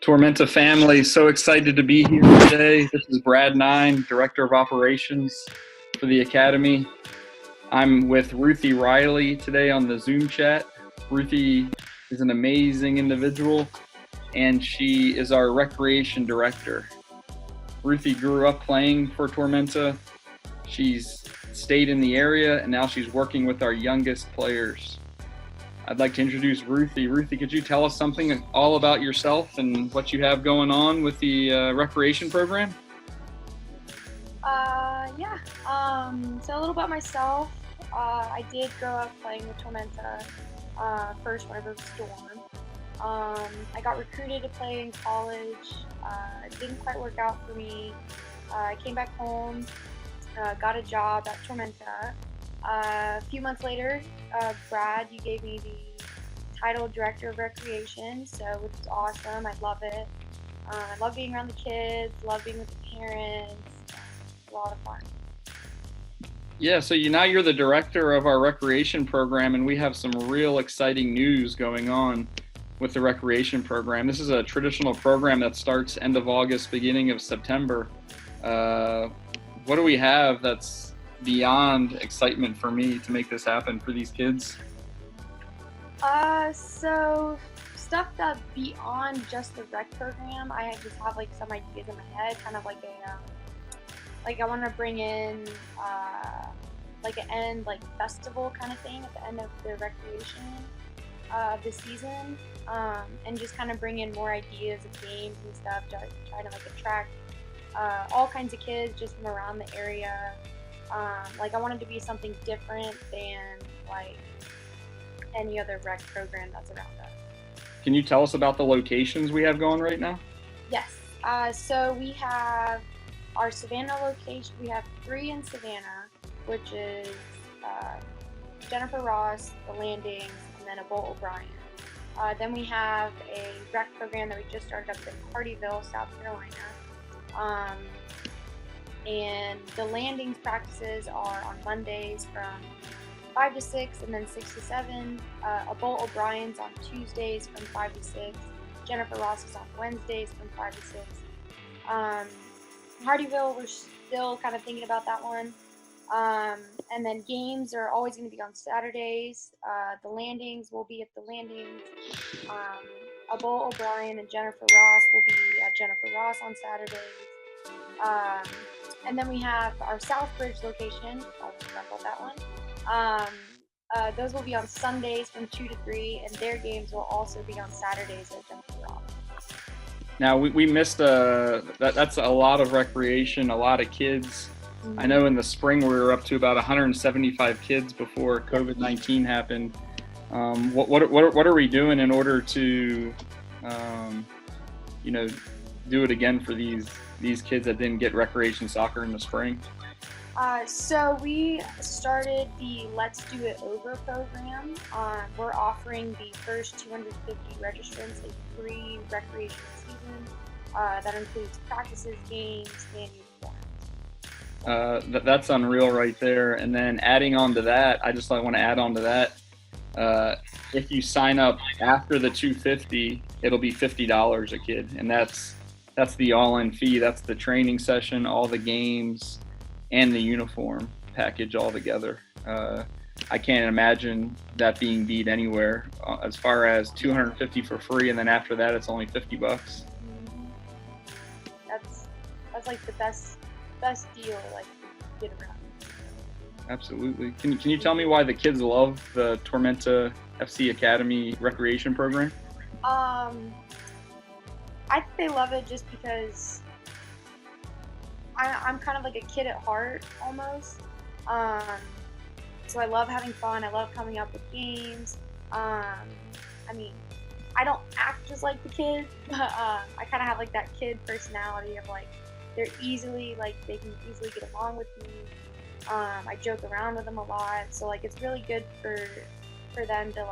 Tormenta family, so excited to be here today. This is Brad Nine, Director of Operations for the Academy. I'm with Ruthie Riley today on the Zoom chat. Ruthie is an amazing individual, and she is our Recreation Director. Ruthie grew up playing for Tormenta. She's stayed in the area, and now she's working with our youngest players. I'd like to introduce Ruthie. Ruthie, could you tell us something all about yourself and what you have going on with the recreation program? So a little about myself. I did grow up playing with Tormenta, first whenever it was Storm. I got recruited to play in college. It didn't quite work out for me. I came back home, got a job at Tormenta. A few months later, Brad, you gave me the title Director of Recreation, which is awesome. I love it. I love being around the kids, love being with the parents. It's a lot of fun. Yeah, so now you're the director of our recreation program, and we have some real exciting news going on with the recreation program. This is a traditional program that starts end of August, beginning of September. What do we have that's beyond excitement for me to make this happen for these kids? So stuff that beyond just the rec program, I just have like some ideas in my head, kind of like I want to bring in like an end festival kind of thing at the end of the recreation of the season, and just kind of bring in more ideas of games and stuff, try to attract all kinds of kids just from around the area. I wanted to be something different than any other rec program that's around us. Can you tell us about the locations we have going right now? Yes. So we have our Savannah location. We have 3 in Savannah, which is Jennifer Ross, the Landings, and then a Bolt O'Brien. Then we have a rec program that we just started up in Hardyville, South Carolina. And the Landings practices are on Mondays from 5 to 6 and then 6 to 7. A Bolt O'Brien's on Tuesdays from 5 to 6. Jennifer Ross is on Wednesdays from 5 to 6. Hardyville, we're still kind of thinking about that one. And then games are always going to be on Saturdays. The Landings will be at the Landings. A Bolt O'Brien and Jennifer Ross will be at Jennifer Ross on Saturdays. And then we have our Southbridge location. I'll talk about that one. Those will be on Sundays from 2 to 3, and their games will also be on Saturdays at Jennifer Ross. Now, we missed that's a lot of recreation, a lot of kids. Mm-hmm. I know in the spring we were up to about 175 kids before COVID-19 happened. What are we doing in order to, do it again for these kids that didn't get recreation soccer in the spring? So we started the Let's Do It Over program. We're offering the first 250 registrants a free recreation season that includes practices, games, and uniforms. That's unreal right there. And then adding on to that, I just want to add on to that. If you sign up after the 250, it'll be $50 a kid, and that's the all-in fee. That's the training session, all the games, and the uniform package all together. I can't imagine that being beat anywhere. As far as 250 for free, and then after that, it's only $50. Mm-hmm. That's like the best deal to get around. Absolutely. Can you tell me why the kids love the Tormenta FC Academy recreation program? I think they love it just because I'm kind of like a kid at heart almost. So I love having fun. I love coming up with games. I don't act just like the kids, but I kind of have that kid personality of they can easily get along with me. I joke around with them a lot, so it's really good for them to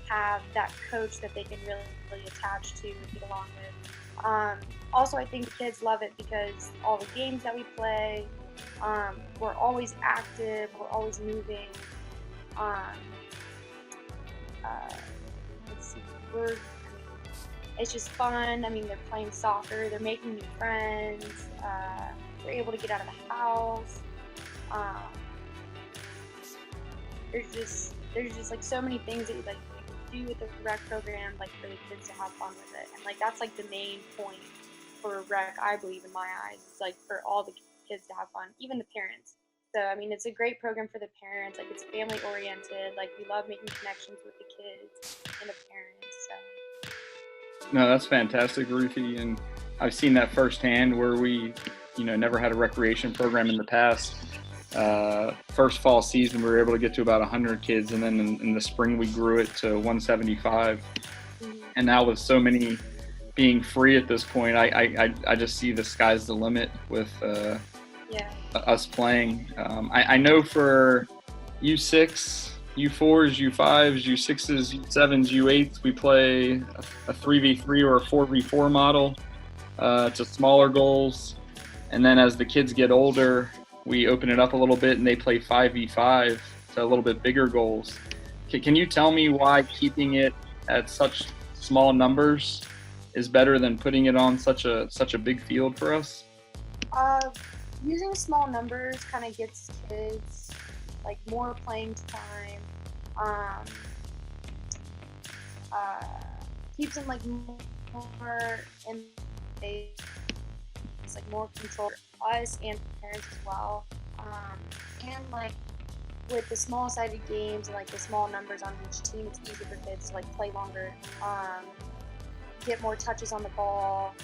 have that coach that they can really attach to and get along with. Also, I think the kids love it because all the games that we play, we're always active, we're always moving. Let's see, it's just fun. I mean, they're playing soccer, they're making new friends, they're able to get out of the house. Um, there's just like so many things that you can do with the rec program, like for the kids to have fun with it, and like that's like the main point for rec, I believe, in my eyes. It's like for all the kids to have fun, even the parents. So I mean, it's a great program for the parents. Like it's family oriented. Like we love making connections with the kids and the parents. So. No, that's fantastic, Ruthie, and I've seen that firsthand where we, never had a recreation program in the past. First fall season, we were able to get to about 100 kids, and then in the spring we grew it to 175. And now with so many being free at this point, I just see the sky's the limit with us playing. I know for U6, U4s, U5s, U6s, U7s, U8s, we play a 3v3 or a 4v4 model to smaller goals. And then as the kids get older, we open it up a little bit and they play 5v5 to a little bit bigger goals. Can you tell me why keeping it at such small numbers is better than putting it on such a big field for us? Using small numbers kind of gets kids like more playing time. Keeps them like more in it's like more control for us and for parents as well. And like with the small sided games and like the small numbers on each team, it's easier for kids to like play longer, get more touches on the ball,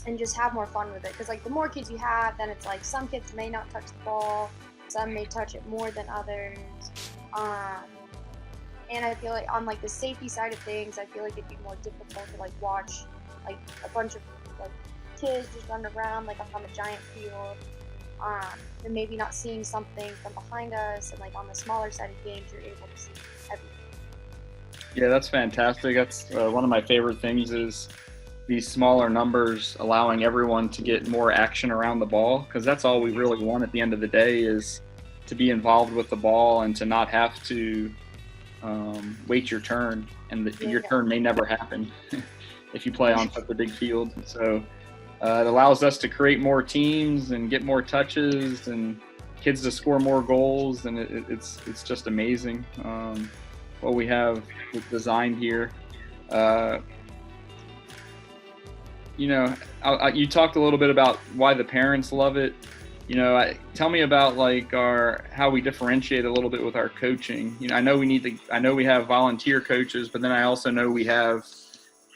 and just have more fun with it. Because like the more kids you have, then it's like some kids may not touch the ball, some may touch it more than others. And I feel like on like the safety side of things, I feel like it'd be more difficult to like watch like a bunch of like kids just run around like on a giant field, and maybe not seeing something from behind us. And like on the smaller sided games, you're able to see everything. Yeah, that's fantastic. That's one of my favorite things is these smaller numbers allowing everyone to get more action around the ball, because that's all we really want at the end of the day is to be involved with the ball and to not have to wait your turn, and your turn may never happen if you play on such a big field. So it allows us to create more teams and get more touches and kids to score more goals, and it's just amazing what we have designed here. You talked a little bit about why the parents love it. Tell me about like how we differentiate a little bit with our coaching. I know we have volunteer coaches, but then I also know we have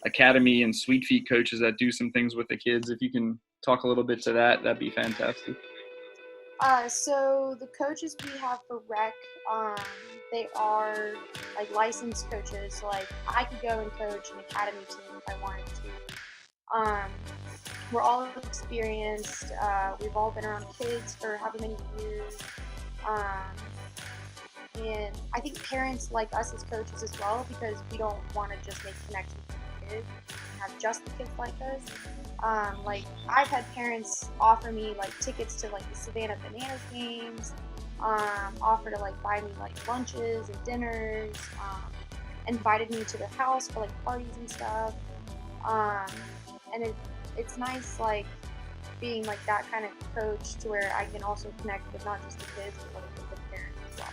academy and Sweet Feet coaches that do some things with the kids. If you can talk a little bit to that, that'd be fantastic. So the coaches we have for rec, they are like licensed coaches. So like I could go and coach an academy team if I wanted to. We're all experienced. We've all been around kids for however many years. And I think parents like us as coaches as well, because we don't want to just make connections with the kids and have just the kids like us. Like I've had parents offer me like tickets to like the Savannah Bananas games, offer to like buy me like lunches and dinners, invited me to their house for like parties and stuff. And it's nice like being like that kind of coach to where I can also connect with not just the kids but like with the parents as well.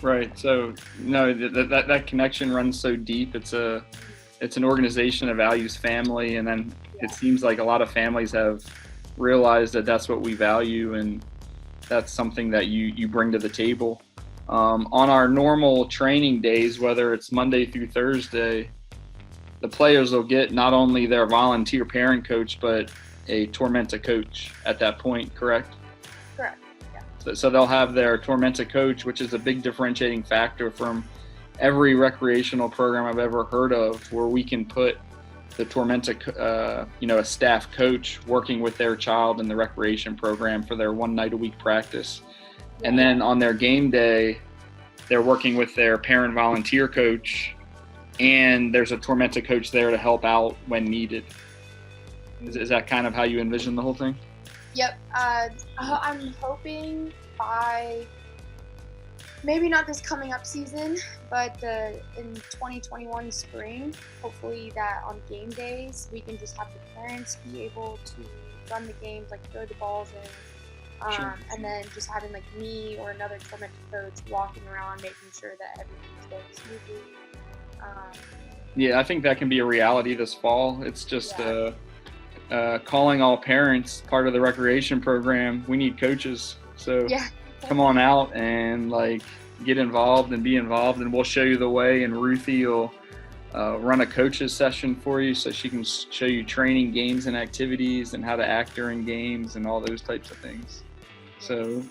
Right. So no, that connection runs so deep. It's an organization that values family, and then it seems like a lot of families have realized that that's what we value, and that's something that you bring to the table. On our normal training days, whether it's Monday through Thursday, the players will get not only their volunteer parent coach, but a Tormenta coach at that point, correct? Correct, yeah. So they'll have their Tormenta coach, which is a big differentiating factor from every recreational program I've ever heard of, where we can put the Tormenta, a staff coach working with their child in the recreation program for their 1 night a week practice. Yeah. And then on their game day, they're working with their parent volunteer coach, and there's a Tormenta coach there to help out when needed. Is that kind of how you envision the whole thing? Yep. I'm hoping by maybe not this coming up season, but in 2021 spring, hopefully that on game days we can just have the parents be able to run the games, like throw the balls in. Sure. And then just having like me or another Tormenta coach walking around, making sure that everything's going smoothly. Yeah, I think that can be a reality this fall. It's just calling all parents part of the recreation program. We need coaches, so come on out and like get involved and be involved, and we'll show you the way. And Ruthie will run a coaches session for you, so she can show you training, games, and activities, and how to act during games, and all those types of things. So,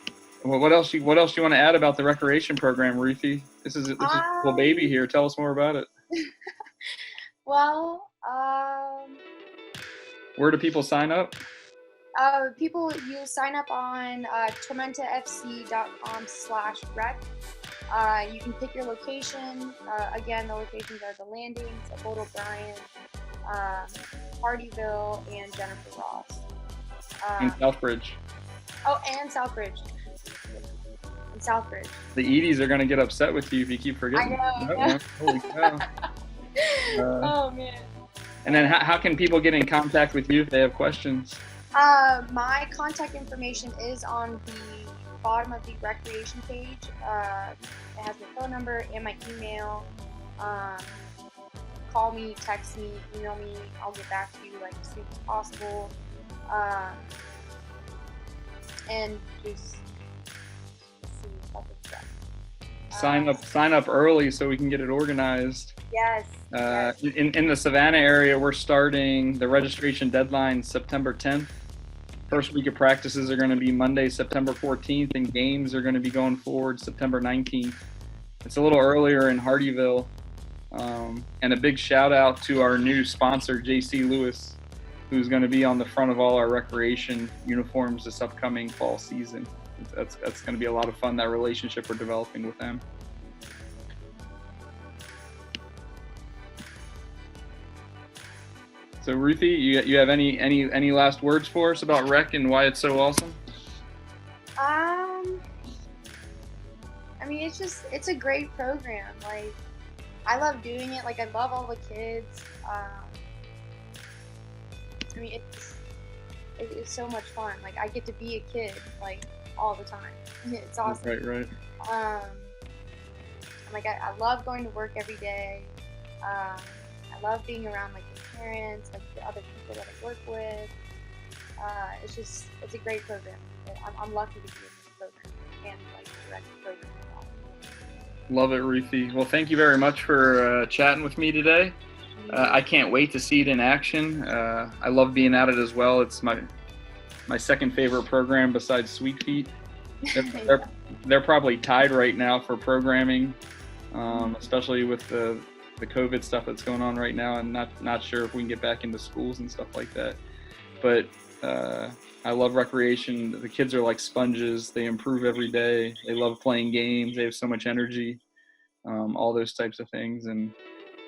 well, what else you want to add about the recreation program, Ruthie? This is a little baby here. Tell us more about it. Well, where do people sign up? You sign up on tormentafc.com/rec. You can pick your location. Again, the locations are the Landings, Old O'Brien, Hardyville, and Jennifer Ross. And Southbridge. Oh, and Southbridge. And Southbridge. The Eddies are going to get upset with you if you keep forgetting. I know. Holy cow. Oh, man. And then how can people get in contact with you if they have questions? My contact information is on the bottom of the recreation page. It has my phone number and my email. Call me, text me, email me. I'll get back to you like as soon as possible. And just see what it's done. Sign up early so we can get it organized. Yes. In the Savannah area, we're starting the registration deadline September 10th. First week of practices are going to be Monday, September 14th, and games are going to be going forward September 19th. It's a little earlier in Hardyville. And a big shout out to our new sponsor, JC Lewis, who's going to be on the front of all our recreation uniforms this upcoming fall season. That's going to be a lot of fun, that relationship we're developing with them. So Ruthie, you have any last words for us about rec and why it's so awesome? I mean, it's a great program. Like, I love doing it. Like, I love all the kids. I mean, it's so much fun. Like, I get to be a kid like all the time. It's awesome. Right. Like, I love going to work every day. I love being around like the parents, like the other people that I work with. It's a great program. I'm lucky to be in this program and like the rec program. Love it, Ruthie. Well, thank you very much for chatting with me today. I can't wait to see it in action. I love being at it as well. It's my second favorite program besides Sweet Feet. They're probably tied right now for programming, especially with the COVID stuff that's going on right now. I'm not sure if we can get back into schools and stuff like that. But I love recreation. The kids are like sponges. They improve every day. They love playing games. They have so much energy, all those types of things. And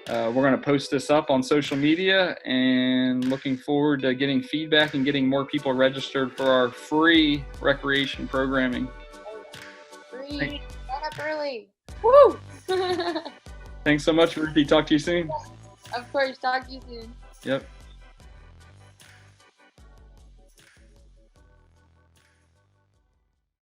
we're going to post this up on social media, and looking forward to getting feedback and getting more people registered for our free recreation programming. Free, sign up early. Woo! Thanks so much, Ruthie. Talk to you soon. Of course, talk to you soon. Yep.